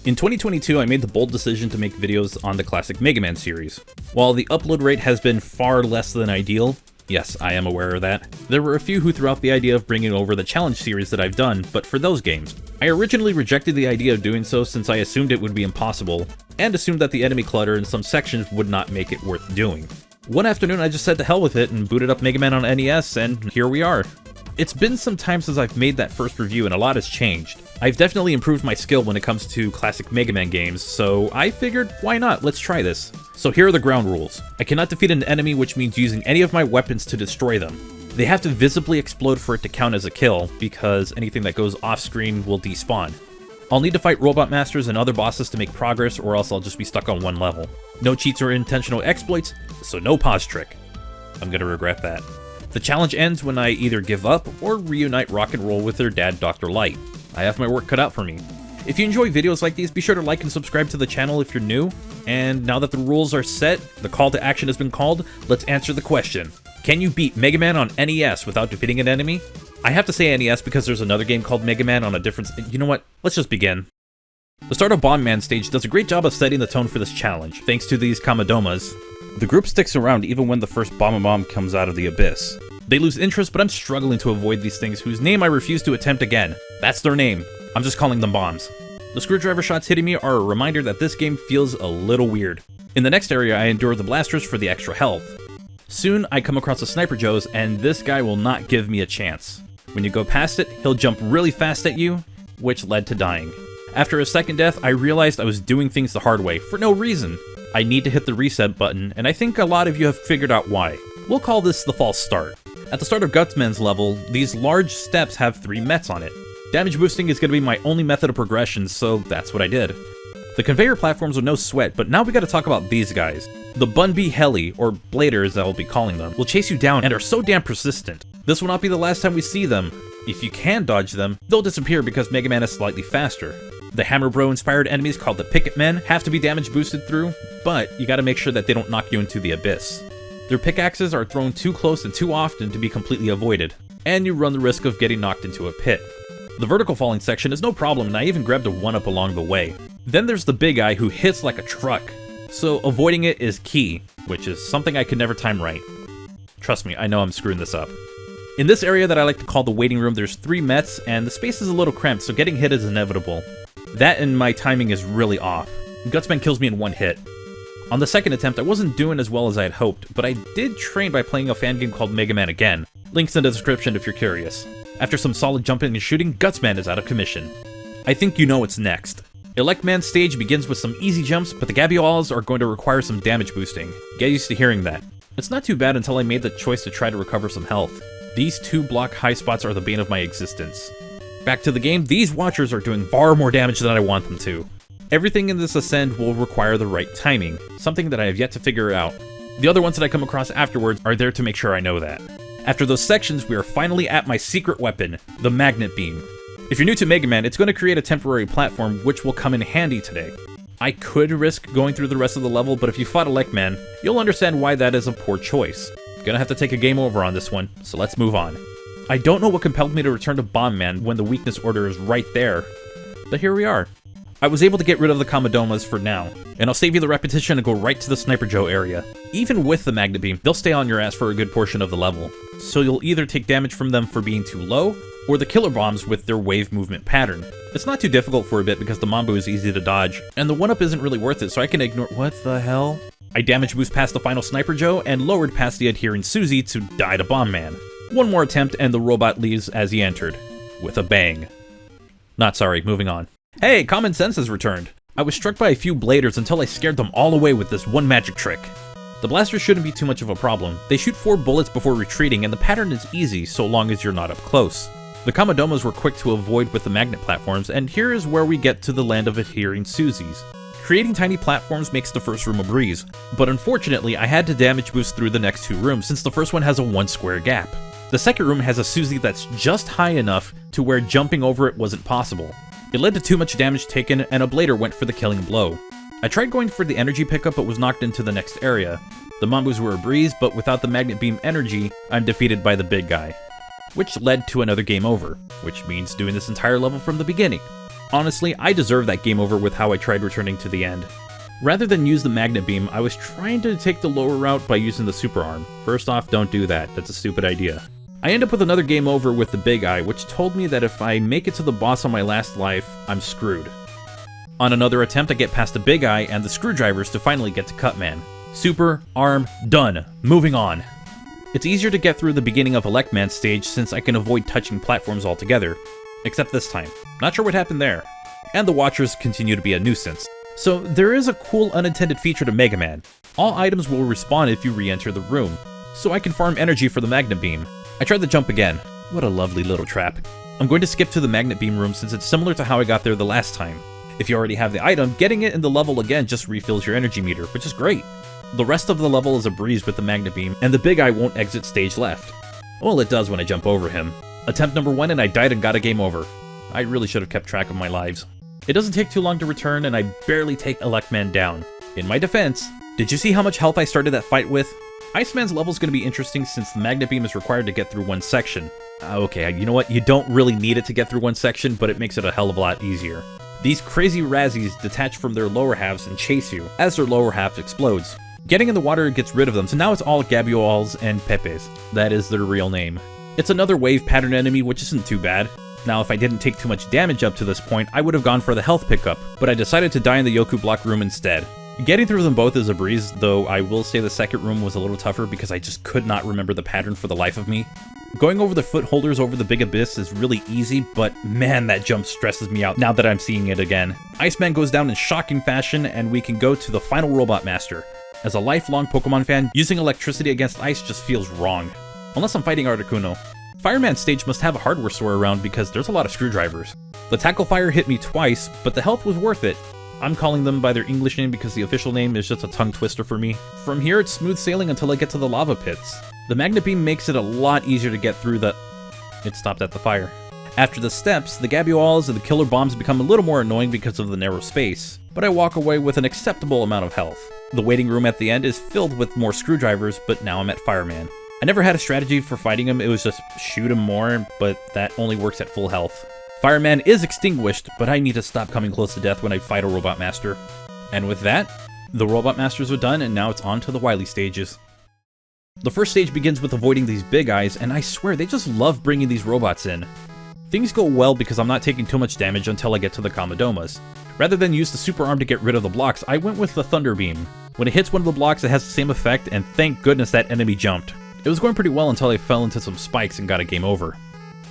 In 2022, I made the bold decision to make videos on the classic Mega Man series. While the upload rate has been far less than ideal, yes, I am aware of that, there were a few who threw out the idea of bringing over the challenge series that I've done, but for those games. I originally rejected the idea of doing so since I assumed it would be impossible, and assumed that the enemy clutter in some sections would not make it worth doing. One afternoon I just said to hell with it and booted up Mega Man on NES, and here we are. It's been some time since I've made that first review and a lot has changed. I've definitely improved my skill when it comes to classic Mega Man games, so I figured, why not, let's try this. So here are the ground rules. I cannot defeat an enemy, which means using any of my weapons to destroy them. They have to visibly explode for it to count as a kill, because anything that goes off screen will despawn. I'll need to fight Robot Masters and other bosses to make progress, or else I'll just be stuck on one level. No cheats or intentional exploits, so no pause trick. I'm gonna regret that. The challenge ends when I either give up or reunite Rock and Roll with their dad, Dr. Light. I have my work cut out for me. If you enjoy videos like these, be sure to like and subscribe to the channel if you're new. And now that the rules are set, the call to action has been called, let's answer the question. Can you beat Mega Man on NES without defeating an enemy? I have to say NES because there's another game called Mega Man on a different... You know what? Let's just begin. The start of Bomb Man stage does a great job of setting the tone for this challenge, thanks to these Kamadomas. The group sticks around even when the first Bomb comes out of the abyss. They lose interest, but I'm struggling to avoid these things whose name I refuse to attempt again. That's their name. I'm just calling them bombs. The screwdriver shots hitting me are a reminder that this game feels a little weird. In the next area, I endure the blasters for the extra health. Soon, I come across the Sniper Joes, and this guy will not give me a chance. When you go past it, he'll jump really fast at you, which led to dying. After a second death, I realized I was doing things the hard way, for no reason. I need to hit the reset button, and I think a lot of you have figured out why. We'll call this the false start. At the start of Gutsman's level, these large steps have 3 mets on it. Damage boosting is going to be my only method of progression, so that's what I did. The conveyor platforms are no sweat, but now we gotta talk about these guys. The Bunby Heli, or Blader as I will be calling them, will chase you down and are so damn persistent. This will not be the last time we see them. If you can dodge them, they'll disappear because Mega Man is slightly faster. The Hammer Bro inspired enemies called the Picket Men have to be damage boosted through, but you gotta make sure that they don't knock you into the abyss. Their pickaxes are thrown too close and too often to be completely avoided, and you run the risk of getting knocked into a pit. The vertical falling section is no problem, and I even grabbed a 1-up along the way. Then there's the big guy who hits like a truck, so avoiding it is key, which is something I could never time right. Trust me, I know I'm screwing this up. In this area that I like to call the waiting room, there's 3 mets, and the space is a little cramped, so getting hit is inevitable. That and my timing is really off. Gutsman kills me in 1 hit. On the second attempt, I wasn't doing as well as I had hoped, but I did train by playing a fan game called Mega Man Again. Links in the description if you're curious. After some solid jumping and shooting, Gutsman is out of commission. I think you know what's next. Elec Man stage begins with some easy jumps, but the Gabby-Alls are going to require some damage boosting. Get used to hearing that. It's not too bad until I made the choice to try to recover some health. These 2 block high spots are the bane of my existence. Back to the game, these Watchers are doing far more damage than I want them to. Everything in this ascend will require the right timing, something that I have yet to figure out. The other ones that I come across afterwards are there to make sure I know that. After those sections, we are finally at my secret weapon, the Magnet Beam. If you're new to Mega Man, it's going to create a temporary platform which will come in handy today. I could risk going through the rest of the level, but if you fought Elec Man, you'll understand why that is a poor choice. Gonna have to take a game over on this one, so let's move on. I don't know what compelled me to return to Bomb Man when the weakness order is right there, but here we are. I was able to get rid of the Kamadomas for now, and I'll save you the repetition and go right to the Sniper Joe area. Even with the Magnet Beam, they'll stay on your ass for a good portion of the level, so you'll either take damage from them for being too low, or the Killer Bombs with their wave movement pattern. It's not too difficult for a bit because the Mambo is easy to dodge, and the 1-up isn't really worth it, so I can ignore— what the hell? I damage boost past the final Sniper Joe, and lowered past the adhering Susie to die to Bomb Man. One more attempt, and the robot leaves as he entered, with a bang. Not sorry, moving on. Hey, common sense has returned. I was struck by a few bladers until I scared them all away with this one magic trick. The blasters shouldn't be too much of a problem. They shoot 4 bullets before retreating, and the pattern is easy so long as you're not up close. The Kamadomas were quick to avoid with the magnet platforms, and here is where we get to the land of adhering Susies. Creating tiny platforms makes the first room a breeze, but unfortunately I had to damage boost through the next 2 rooms since the first one has a 1 square gap. The second room has a Susie that's just high enough to where jumping over it wasn't possible. It led to too much damage taken, and a blader went for the killing blow. I tried going for the energy pickup but was knocked into the next area. The Mambus were a breeze, but without the magnet beam energy, I'm defeated by the big guy. Which led to another game over, which means doing this entire level from the beginning. Honestly, I deserve that game over with how I tried returning to the end. Rather than use the magnet beam, I was trying to take the lower route by using the super arm. First off, don't do that, that's a stupid idea. I end up with another game over with the big eye, which told me that if I make it to the boss on my last life, I'm screwed. On another attempt, I get past the big eye and the screwdrivers to finally get to Cutman. Super, arm, done. Moving on. It's easier to get through the beginning of Elec Man stage since I can avoid touching platforms altogether. Except this time. Not sure what happened there. And the Watchers continue to be a nuisance. So there is a cool unintended feature to Mega Man. All items will respawn if you re-enter the room, so I can farm energy for the magnet beam. I tried the jump again. What a lovely little trap. I'm going to skip to the magnet beam room since it's similar to how I got there the last time. If you already have the item, getting it in the level again just refills your energy meter, which is great. The rest of the level is a breeze with the magnet beam, and the big eye won't exit stage left. Well, it does when I jump over him. Attempt number 1 and I died and got a game over. I really should have kept track of my lives. It doesn't take too long to return, and I barely take Elec Man down. In my defense, did you see how much health I started that fight with? Iceman's level is going to be interesting since the magnet beam is required to get through one section. Okay, you know what? You don't really need it to get through one section, but it makes it a hell of a lot easier. These crazy Razzies detach from their lower halves and chase you, as their lower half explodes. Getting in the water gets rid of them, so now it's all Gabioles and Pepes. That is their real name. It's another wave pattern enemy, which isn't too bad. Now, if I didn't take too much damage up to this point, I would have gone for the health pickup, but I decided to die in the Yoku block room instead. Getting through them both is a breeze, though I will say the second room was a little tougher because I just could not remember the pattern for the life of me. Going over the footholders over the big abyss is really easy, but man, that jump stresses me out now that I'm seeing it again. Iceman goes down in shocking fashion, and we can go to the final Robot Master. As a lifelong Pokemon fan, using electricity against ice just feels wrong. Unless I'm fighting Articuno. Fireman stage must have a hardware store around because there's a lot of screwdrivers. The Tackle Fire hit me twice, but the health was worth it. I'm calling them by their English name because the official name is just a tongue twister for me. From here, it's smooth sailing until I get to the lava pits. The magnet beam makes it a lot easier to get through the... It stopped at the fire. After the steps, the Gabioles and the killer bombs become a little more annoying because of the narrow space, but I walk away with an acceptable amount of health. The waiting room at the end is filled with more screwdrivers, but now I'm at Fireman. I never had a strategy for fighting him, it was just shoot him more, but that only works at full health. Fireman is extinguished, but I need to stop coming close to death when I fight a Robot Master. And with that, the Robot Masters are done, and now it's on to the Wily stages. The first stage begins with avoiding these big eyes, and I swear they just love bringing these robots in. Things go well because I'm not taking too much damage until I get to the Komodomas. Rather than use the super arm to get rid of the blocks, I went with the Thunder Beam. When it hits one of the blocks, it has the same effect, and thank goodness that enemy jumped. It was going pretty well until I fell into some spikes and got a game over.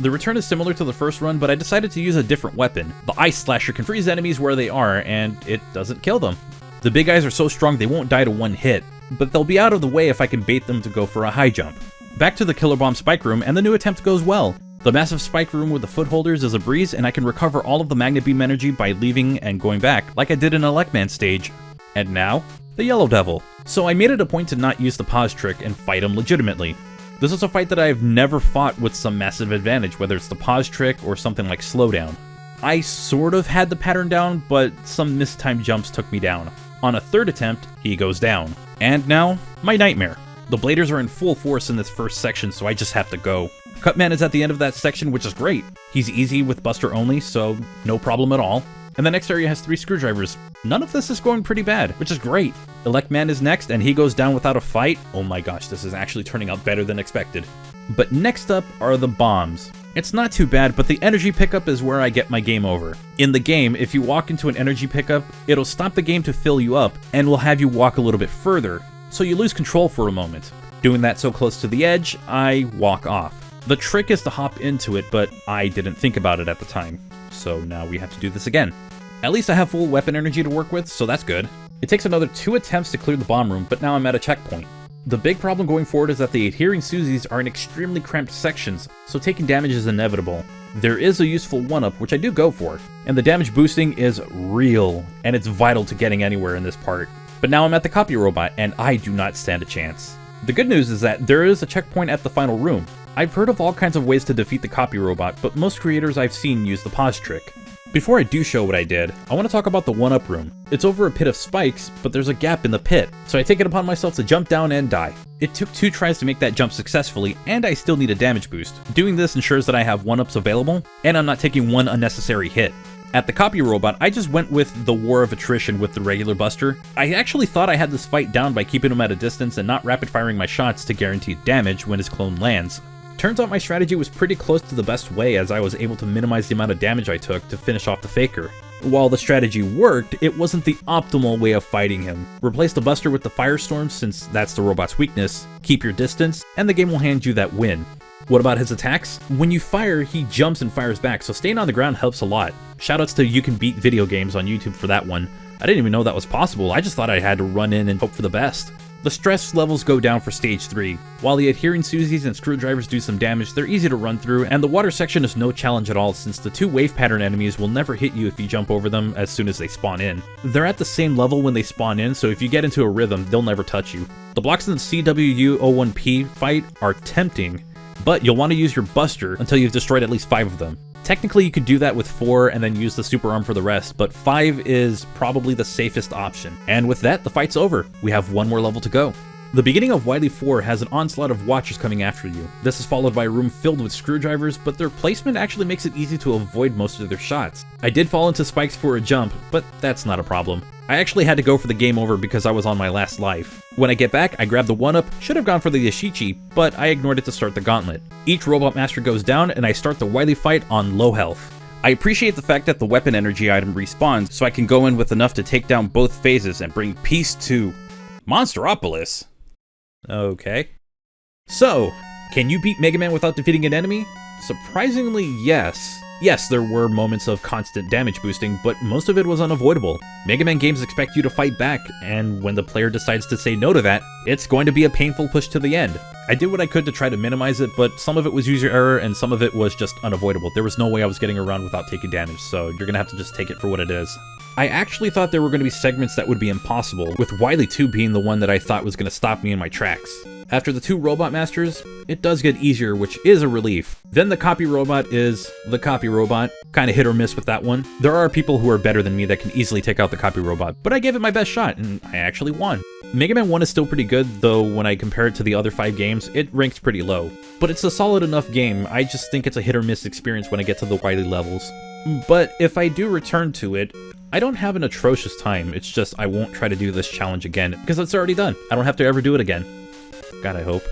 The return is similar to the first run, but I decided to use a different weapon. The Ice Slasher can freeze enemies where they are, and it doesn't kill them. The big eyes are so strong they won't die to one hit, but they'll be out of the way if I can bait them to go for a high jump. Back to the Killer Bomb Spike Room, and the new attempt goes well. The massive spike room with the footholders is a breeze, and I can recover all of the magnet beam energy by leaving and going back, like I did in Elec Man stage. And now, the Yellow Devil. So I made it a point to not use the pause trick and fight him legitimately. This is a fight that I've never fought with some massive advantage, whether it's the pause trick or something like slowdown. I sort of had the pattern down, but some mistimed jumps took me down. On a third attempt, he goes down. And now, my nightmare. The bladers are in full force in this first section, so I just have to go. Cutman is at the end of that section, which is great. He's easy with Buster only, so no problem at all. And the next area has 3 screwdrivers. None of this is going pretty bad, which is great. Elec Man is next, and he goes down without a fight. Oh my gosh, this is actually turning out better than expected. But next up are the bombs. It's not too bad, but the energy pickup is where I get my game over. In the game, if you walk into an energy pickup, it'll stop the game to fill you up, and will have you walk a little bit further, so you lose control for a moment. Doing that so close to the edge, I walk off. The trick is to hop into it, but I didn't think about it at the time. So now we have to do this again. At least I have full weapon energy to work with, so that's good. It takes another 2 attempts to clear the bomb room, but now I'm at a checkpoint. The big problem going forward is that the adhering Susies are in extremely cramped sections, so taking damage is inevitable. There is a useful 1-up, which I do go for, and the damage boosting is real, and it's vital to getting anywhere in this part. But now I'm at the copy robot, and I do not stand a chance. The good news is that there is a checkpoint at the final room. I've heard of all kinds of ways to defeat the copy robot, but most creators I've seen use the pause trick. Before I do show what I did, I want to talk about the 1-up room. It's over a pit of spikes, but there's a gap in the pit, so I take it upon myself to jump down and die. It took 2 tries to make that jump successfully, and I still need a damage boost. Doing this ensures that I have 1-ups available, and I'm not taking one unnecessary hit. At the copy robot, I just went with the war of attrition with the regular Buster. I actually thought I had this fight down by keeping him at a distance and not rapid firing my shots to guarantee damage when his clone lands. Turns out my strategy was pretty close to the best way, as I was able to minimize the amount of damage I took to finish off the faker. While the strategy worked, it wasn't the optimal way of fighting him. Replace the Buster with the Firestorm, since that's the robot's weakness, keep your distance, and the game will hand you that win. What about his attacks? When you fire, he jumps and fires back, so staying on the ground helps a lot. Shoutouts to You Can Beat Video Games on YouTube for that one. I didn't even know that was possible, I just thought I had to run in and hope for the best. The stress levels go down for stage 3. While the adhering Susies and screwdrivers do some damage, they're easy to run through, and the water section is no challenge at all, since the 2 wave pattern enemies will never hit you if you jump over them as soon as they spawn in. They're at the same level when they spawn in, so if you get into a rhythm, they'll never touch you. The blocks in the CWU-01P fight are tempting, but you'll want to use your Buster until you've destroyed at least 5 of them. Technically, you could do that with 4 and then use the super arm for the rest, but 5 is probably the safest option. And with that, the fight's over. We have 1 more level to go. The beginning of Wily 4 has an onslaught of watchers coming after you. This is followed by a room filled with screwdrivers, but their placement actually makes it easy to avoid most of their shots. I did fall into spikes for a jump, but that's not a problem. I actually had to go for the game over because I was on my last life. When I get back, I grab the 1-up, should have gone for the Yashichi, but I ignored it to start the gauntlet. Each Robot Master goes down, and I start the Wily fight on low health. I appreciate the fact that the weapon energy item respawns, so I can go in with enough to take down both phases and bring peace to Monsteropolis. Okay. So, can you beat Mega Man without defeating an enemy? Surprisingly, yes. Yes, there were moments of constant damage boosting, but most of it was unavoidable. Mega Man games expect you to fight back, and when the player decides to say no to that, it's going to be a painful push to the end. I did what I could to try to minimize it, but some of it was user error and some of it was just unavoidable. There was no way I was getting around without taking damage, so you're gonna have to just take it for what it is. I actually thought there were going to be segments that would be impossible, with Wily 2 being the one that I thought was going to stop me in my tracks. After the 2 Robot Masters, it does get easier, which is a relief. Then the Copy Robot is the Copy Robot, kinda hit or miss with that one. There are people who are better than me that can easily take out the Copy Robot, but I gave it my best shot, and I actually won. Mega Man 1 is still pretty good, though when I compare it to the other 5 games, it ranks pretty low. But it's a solid enough game, I just think it's a hit or miss experience when I get to the Wily levels. But if I do return to it, I don't have an atrocious time, it's just I won't try to do this challenge again, because it's already done. I don't have to ever do it again. God, I hope.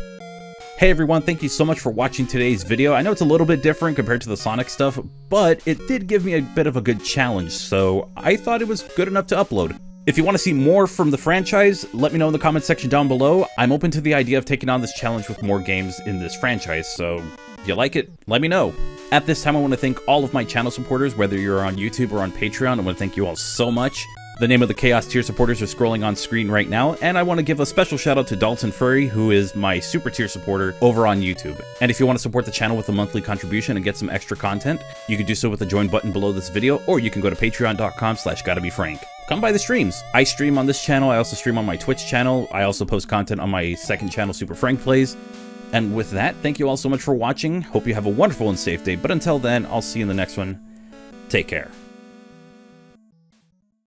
Hey everyone, thank you so much for watching today's video. I know it's a little bit different compared to the Sonic stuff, but it did give me a bit of a good challenge, so I thought it was good enough to upload. If you want to see more from the franchise, let me know in the comment section down below. I'm open to the idea of taking on this challenge with more games in this franchise, so if you like it, let me know. At this time, I want to thank all of my channel supporters, whether you're on YouTube or on Patreon. I want to thank you all so much. The name of the Chaos tier supporters are scrolling on screen right now, and I want to give a special shout out to Dalton Furry, who is my super tier supporter over on YouTube. And if you want to support the channel with a monthly contribution and get some extra content, you can do so with the join button below this video, or you can go to patreon.com/GottaBeFrank. Come by the streams. I stream on this channel, I also stream on my Twitch channel, I also post content on my second channel, Super Frank Plays. And with that, thank you all so much for watching, hope you have a wonderful and safe day, but until then, I'll see you in the next one. Take care.